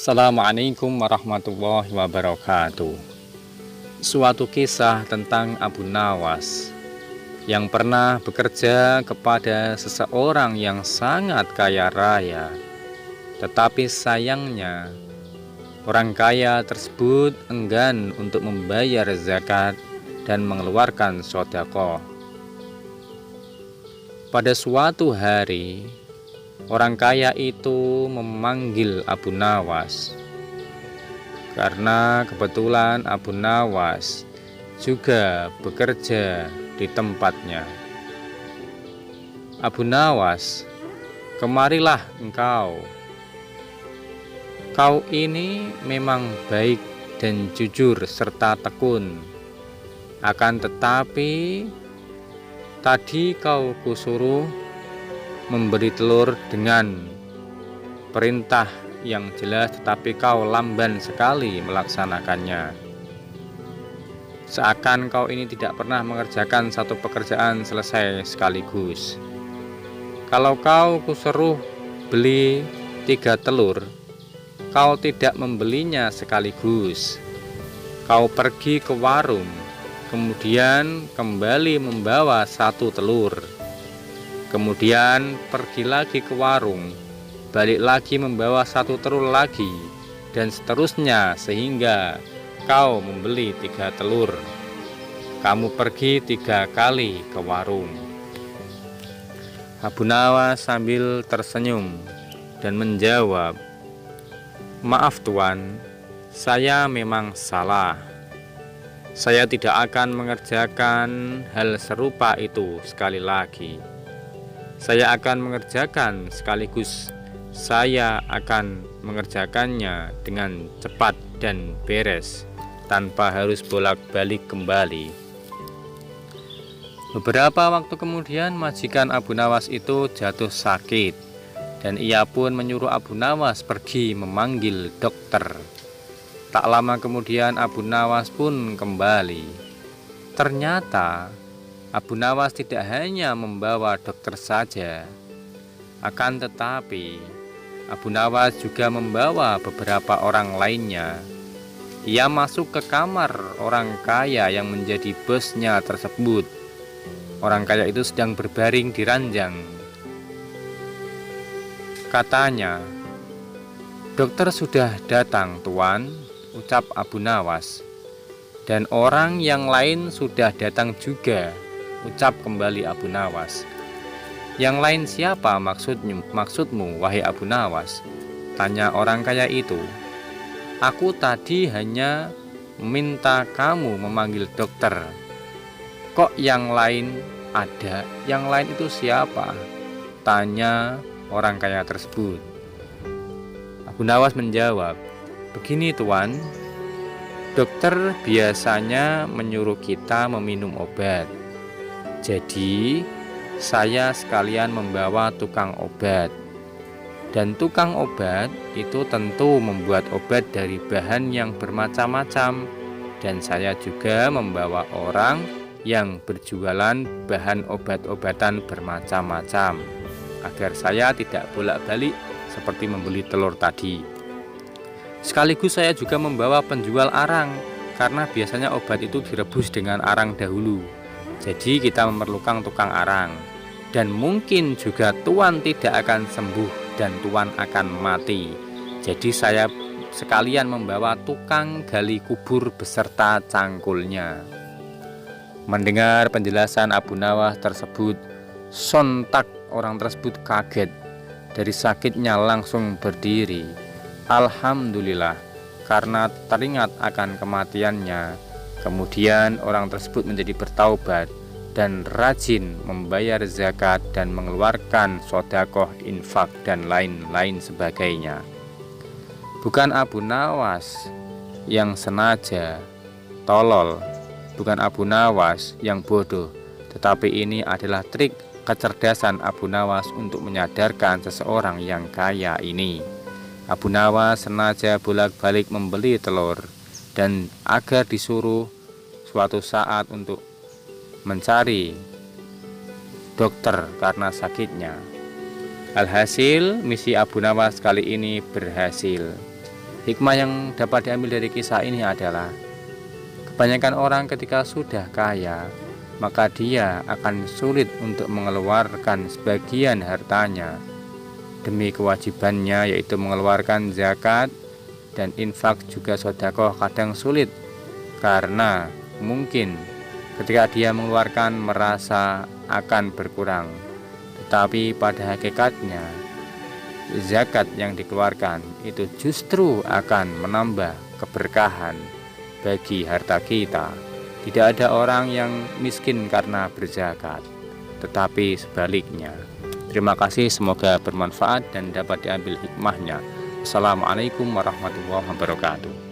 Assalamualaikum warahmatullahi wabarakatuh. Suatu kisah tentang Abu Nawas yang pernah bekerja kepada seseorang yang sangat kaya raya. Tetapi sayangnya, orang kaya tersebut enggan untuk membayar zakat dan mengeluarkan sedekah. Pada suatu hari, orang kaya itu memanggil Abu Nawas karena kebetulan Abu Nawas juga bekerja di tempatnya. Abu Nawas, kemarilah engkau. Kau ini memang baik dan jujur serta tekun. Akan tetapi tadi kau kusuruh memberi telur dengan perintah yang jelas, tetapi kau lamban sekali melaksanakannya. Seakan kau ini tidak pernah mengerjakan satu pekerjaan selesai sekaligus. Kalau kau kusuruh beli 3 telur, kau tidak membelinya sekaligus. Kau pergi ke warung, kemudian kembali membawa 1 telur. Kemudian pergi lagi ke warung, balik lagi membawa 1 telur lagi, dan seterusnya sehingga kau membeli 3 telur. Kamu pergi 3 kali ke warung. Abu Nawas sambil tersenyum dan menjawab, "Maaf Tuan, saya memang salah. Saya tidak akan mengerjakan hal serupa itu sekali lagi. Saya akan mengerjakan sekaligus saya akan mengerjakannya dengan cepat dan beres tanpa harus bolak-balik kembali." Beberapa waktu kemudian majikan Abu Nawas itu jatuh sakit dan ia pun menyuruh Abu Nawas pergi memanggil dokter. Tak lama kemudian Abu Nawas pun kembali. Ternyata Abu Nawas tidak hanya membawa dokter saja, akan tetapi Abu Nawas juga membawa beberapa orang lainnya. Ia masuk ke kamar orang kaya yang menjadi bosnya tersebut. Orang kaya itu sedang berbaring di ranjang. Katanya, "Dokter sudah datang, Tuan," ucap Abu Nawas. "Dan orang yang lain sudah datang juga," ucap kembali Abu Nawas. "Yang lain siapa maksudmu, wahai Abu Nawas?" tanya orang kaya itu. "Aku tadi hanya meminta kamu memanggil dokter. Kok yang lain ada? Yang lain itu siapa?" tanya orang kaya tersebut. Abu Nawas menjawab, "Begini Tuan, dokter biasanya menyuruh kita meminum obat. Jadi saya sekalian membawa tukang obat. Dan tukang obat itu tentu membuat obat dari bahan yang bermacam-macam. Dan saya juga membawa orang yang berjualan bahan obat-obatan bermacam-macam, agar saya tidak bolak-balik seperti membeli telur tadi. Sekaligus saya juga membawa penjual arang, karena biasanya obat itu direbus dengan arang dahulu. Jadi kita memerlukan tukang arang. Dan mungkin juga Tuan tidak akan sembuh dan Tuan akan mati. Jadi saya sekalian membawa tukang gali kubur beserta cangkulnya." Mendengar penjelasan Abu Nawas tersebut, sontak orang tersebut kaget. Dari sakitnya langsung berdiri. Alhamdulillah, karena teringat akan kematiannya. Kemudian orang tersebut menjadi bertaubat dan rajin membayar zakat dan mengeluarkan sedekah, infak, dan lain-lain sebagainya. Bukan Abu Nawas yang sengaja tolol, bukan Abu Nawas yang bodoh, tetapi ini adalah trik kecerdasan Abu Nawas untuk menyadarkan seseorang yang kaya ini. Abu Nawas sengaja bolak-balik membeli telur dan agar disuruh suatu saat untuk mencari dokter karena sakitnya. Alhasil, misi Abu Nawas kali ini berhasil. Hikmah yang dapat diambil dari kisah ini adalah kebanyakan orang ketika sudah kaya, maka dia akan sulit untuk mengeluarkan sebagian hartanya demi kewajibannya, yaitu mengeluarkan zakat dan infak, juga sedekah kadang sulit karena mungkin ketika dia mengeluarkan merasa akan berkurang. Tetapi pada hakikatnya zakat yang dikeluarkan itu justru akan menambah keberkahan bagi harta kita. Tidak ada orang yang miskin karena berzakat, tetapi sebaliknya. Terima kasih, semoga bermanfaat dan dapat diambil hikmahnya. Assalamualaikum warahmatullahi wabarakatuh.